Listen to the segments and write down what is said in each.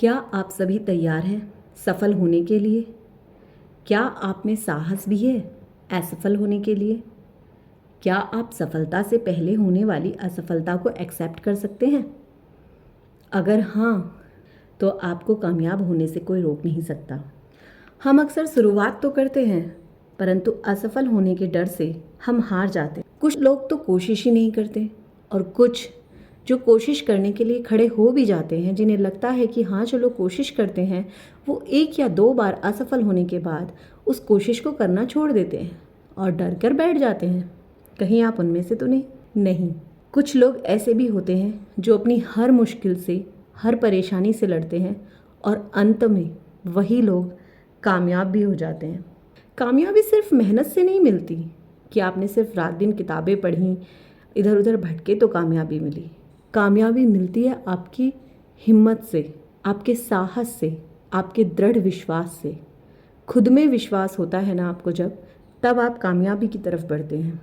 क्या आप सभी तैयार हैं सफल होने के लिए? क्या आप में साहस भी है असफल होने के लिए? क्या आप सफलता से पहले होने वाली असफलता को एक्सेप्ट कर सकते हैं? अगर हाँ, तो आपको कामयाब होने से कोई रोक नहीं सकता। हम अक्सर शुरुआत तो करते हैं, परंतु असफल होने के डर से हम हार जाते हैं। कुछ लोग तो कोशिश ही नहीं करते और कुछ जो कोशिश करने के लिए खड़े हो भी जाते हैं, जिन्हें लगता है कि हाँ चलो कोशिश करते हैं, वो एक या दो बार असफल होने के बाद उस कोशिश को करना छोड़ देते हैं और डर कर बैठ जाते हैं। कहीं आप उनमें से तो नहीं। कुछ लोग ऐसे भी होते हैं जो अपनी हर मुश्किल से, हर परेशानी से लड़ते हैं और अंत में वही लोग कामयाब भी हो जाते हैं। कामयाबी सिर्फ मेहनत से नहीं मिलती कि आपने सिर्फ रात दिन किताबें पढ़ी, इधर उधर भटके तो कामयाबी मिली। कामयाबी मिलती है आपकी हिम्मत से, आपके साहस से, आपके दृढ़ विश्वास से। खुद में विश्वास होता है ना आपको जब, तब आप कामयाबी की तरफ बढ़ते हैं।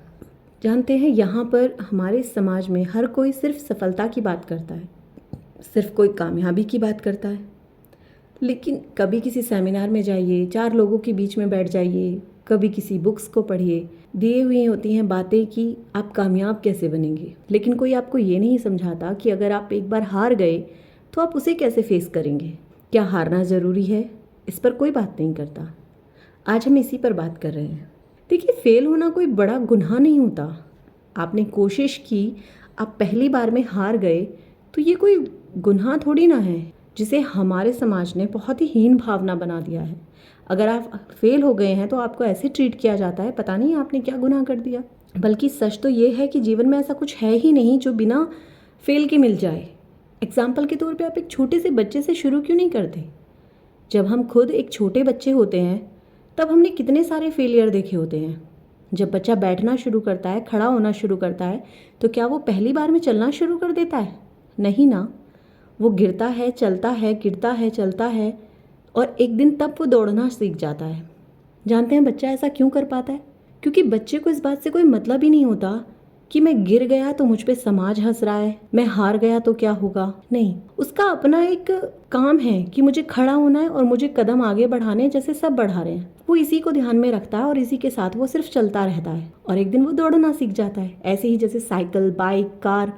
जानते हैं, यहाँ पर हमारे समाज में हर कोई सिर्फ सफलता की बात करता है, सिर्फ कोई कामयाबी की बात करता है। लेकिन कभी किसी सेमिनार में जाइए, 4 लोगों के बीच में बैठ जाइए, कभी किसी बुक्स को पढ़िए, दिए हुई होती हैं बातें कि आप कामयाब कैसे बनेंगे। लेकिन कोई आपको ये नहीं समझाता कि अगर आप एक बार हार गए तो आप उसे कैसे फेस करेंगे। क्या हारना ज़रूरी है? इस पर कोई बात नहीं करता। आज हम इसी पर बात कर रहे हैं। देखिए, फेल होना कोई बड़ा गुनाह नहीं होता। आपने कोशिश की, आप पहली बार में हार गए तो ये कोई गुनाह थोड़ी ना है, जिसे हमारे समाज ने बहुत ही हीन भावना बना दिया है। अगर आप फेल हो गए हैं तो आपको ऐसे ट्रीट किया जाता है, पता नहीं आपने क्या गुनाह कर दिया। बल्कि सच तो ये है कि जीवन में ऐसा कुछ है ही नहीं जो बिना फेल के मिल जाए। एग्जाम्पल के तौर पे आप एक छोटे से बच्चे से शुरू क्यों नहीं करते? जब हम खुद एक छोटे बच्चे होते हैं तब हमने कितने सारे फेलियर देखे होते हैं। जब बच्चा बैठना शुरू करता है, खड़ा होना शुरू करता है, तो क्या वो पहली बार में चलना शुरू कर देता है? नहीं ना। वो गिरता है, चलता है, गिरता है, चलता है और एक दिन तब वो दौड़ना सीख जाता है। जानते हैं बच्चा ऐसा क्यों कर पाता है? क्योंकि बच्चे को इस बात से कोई मतलब ही नहीं होता कि मैं गिर गया तो मुझ पे समाज हंस रहा है, मैं हार गया तो क्या होगा। नहीं, उसका अपना एक काम है कि मुझे खड़ा होना है और मुझे कदम आगे बढ़ाने हैं जैसे सब बढ़ा रहे हैं। वो इसी को ध्यान में रखता है और इसी के साथ वो सिर्फ चलता रहता है और एक दिन वो दौड़ना सीख जाता है। ऐसे ही जैसे साइकिल, बाइक, कार,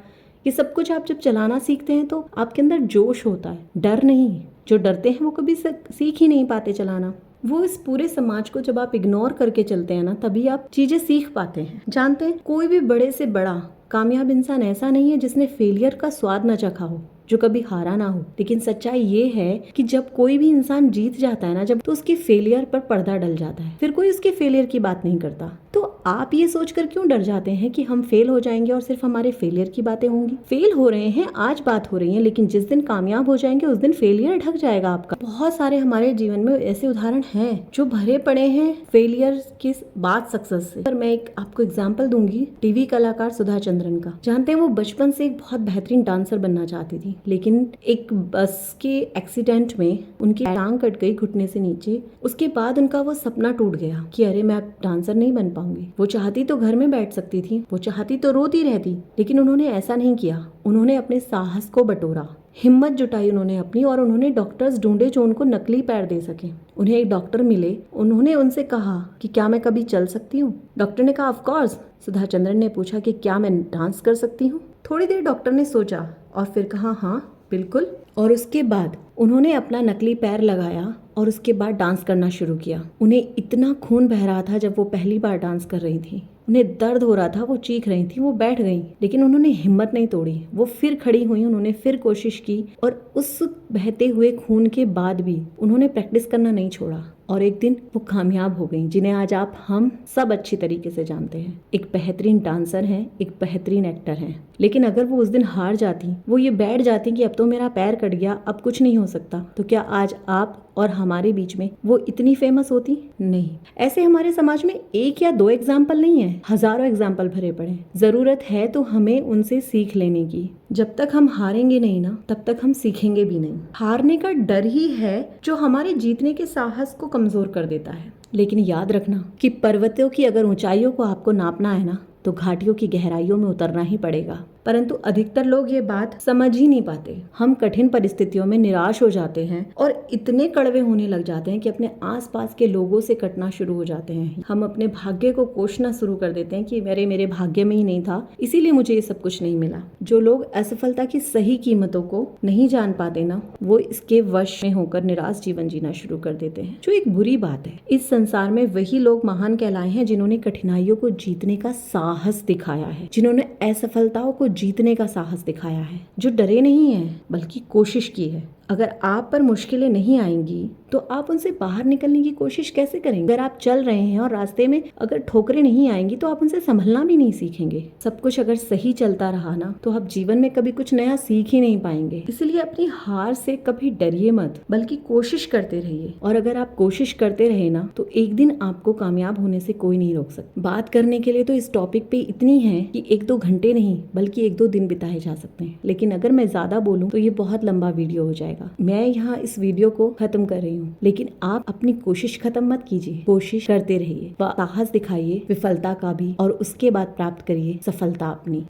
ये सब कुछ आप जब चलाना सीखते हैं तो आपके अंदर जोश होता है, डर नहीं। जो डरते हैं वो कभी सीख ही नहीं पाते चलाना। वो इस पूरे समाज को जब आप इग्नोर करके चलते हैं ना, तभी आप चीजें सीख पाते हैं। जानते हैं, कोई भी बड़े से बड़ा कामयाब इंसान ऐसा नहीं है जिसने फेलियर का स्वाद न चखा हो, जो कभी हारा ना हो। लेकिन सच्चाई ये है कि जब कोई भी इंसान जीत जाता है ना, जब तो उसके फेलियर पर पर्दा डल जाता है, फिर कोई उसके फेलियर की बात नहीं करता। तो आप ये सोचकर क्यों डर जाते हैं कि हम फेल हो जाएंगे और सिर्फ हमारे फेलियर की बातें होंगी? फेल हो रहे हैं, आज बात हो रही है, लेकिन जिस दिन कामयाब हो जाएंगे उस दिन फेलियर ढक जाएगा आपका। बहुत सारे हमारे जीवन में ऐसे उदाहरण हैं जो भरे पड़े हैं फेलियर के बाद सक्सेस से। पर मैं एक आपको एग्जाम्पल दूंगी, टीवी कलाकार सुधा चंद्रन का। जानते हैं, वो बचपन से एक बहुत बेहतरीन डांसर बनना चाहती थी, लेकिन एक बस के एक्सीडेंट में उनकी टांग कट गई घुटने से नीचे। उसके बाद उनका वो सपना टूट गया कि अरे मैं अब डांसर नहीं बन पाऊंगी। वो चाहती तो घर में बैठ सकती थी, वो चाहती तो रोती रहती, लेकिन उन्होंने ऐसा नहीं किया। उन्होंने अपने साहस को बटोरा, हिम्मत जुटाई उन्होंने अपनी, और उन्होंने डॉक्टर्स ढूंढे जो उनको नकली पैर दे सके। उन्हें एक डॉक्टर मिले, उन्होंने उनसे कहा कि क्या मैं कभी चल सकती हूँ? डॉक्टर ने कहा ऑफ कोर्स। सुधा चंद्रन ने पूछा कि क्या मैं डांस कर सकती हूँ? थोड़ी देर डॉक्टर ने सोचा और फिर कहा हाँ बिल्कुल। और उसके बाद उन्होंने अपना नकली पैर लगाया और उसके बाद डांस करना शुरू किया। उन्हें इतना खून बह रहा था जब वो पहली बार डांस कर रही थी, उन्हें दर्द हो रहा था, वो चीख रही थी, वो बैठ गई, लेकिन उन्होंने हिम्मत नहीं तोड़ी। वो फिर खड़ी हुई, उन्होंने फिर कोशिश की और उस बहते हुए खून के बाद भी उन्होंने प्रैक्टिस करना नहीं छोड़ा और एक दिन वो कामयाब हो गई, जिन्हें आज आप हम सब अच्छी तरीके से जानते हैं। एक बेहतरीन डांसर हैं, एक बेहतरीन एक्टर हैं। लेकिन अगर वो उस दिन हार जाती, वो ये बैठ जाती कि अब तो मेरा पैर कट गया, अब कुछ नहीं हो सकता, तो क्या आज आप और हमारे बीच में वो इतनी फेमस होती? नहीं। ऐसे हमारे समाज में एक या दो एग्जाम्पल नहीं है, हजारों एग्जाम्पल भरे पड़े। जरूरत है तो हमें उनसे सीख लेने की। जब तक हम हारेंगे नहीं ना, तब तक हम सीखेंगे भी नहीं। हारने का डर ही है जो हमारे जीतने के साहस को कमजोर कर देता है। लेकिन याद रखना कि पर्वतों की अगर ऊंचाइयों को आपको नापना है ना, तो घाटियों की गहराइयों में उतरना ही पड़ेगा। परंतु अधिकतर लोग ये बात समझ ही नहीं पाते। हम कठिन परिस्थितियों में निराश हो जाते हैं और इतने कड़वे होने लग जाते हैं कि अपने आसपास के लोगों से कटना शुरू हो जाते हैं। हम अपने भाग्य को कोसना शुरू कर देते हैं कि मेरे भाग्य में ही नहीं था, इसीलिए मुझे ये सब कुछ नहीं मिला। जो लोग असफलता की सही कीमतों को नहीं जान पाते ना, वो इसके वश में होकर निराश जीवन जीना शुरू कर देते हैं, जो एक बुरी बात है। इस संसार में वही लोग महान कहलाए हैं जिन्होंने कठिनाइयों को जीतने का साहस दिखाया है, जिन्होंने असफलताओं को जीतने का साहस दिखाया है, जो डरे नहीं है बल्कि कोशिश की है। अगर आप पर मुश्किलें नहीं आएंगी तो आप उनसे बाहर निकलने की कोशिश कैसे करेंगे? अगर आप चल रहे हैं और रास्ते में अगर ठोकरें नहीं आएंगी तो आप उनसे संभलना भी नहीं सीखेंगे। सब कुछ अगर सही चलता रहा ना तो आप जीवन में कभी कुछ नया सीख ही नहीं पाएंगे। इसलिए अपनी हार से कभी डरिए मत, बल्कि कोशिश करते रहिए। और अगर आप कोशिश करते रहे ना तो एक दिन आपको कामयाब होने से कोई नहीं रोक सकता। बात करने के लिए तो इस टॉपिक पे इतनी है कि 1-2 घंटे नहीं बल्कि 1-2 दिन बिताए जा सकते हैं, लेकिन अगर मैं ज्यादा बोलूं तो ये बहुत लंबा वीडियो हो जाएगा। मैं यहाँ इस वीडियो को खत्म कर रही हूँ, लेकिन आप अपनी कोशिश खत्म मत कीजिए, कोशिश करते रहिए, साहस दिखाइए विफलता का भी, और उसके बाद प्राप्त करिए सफलता अपनी।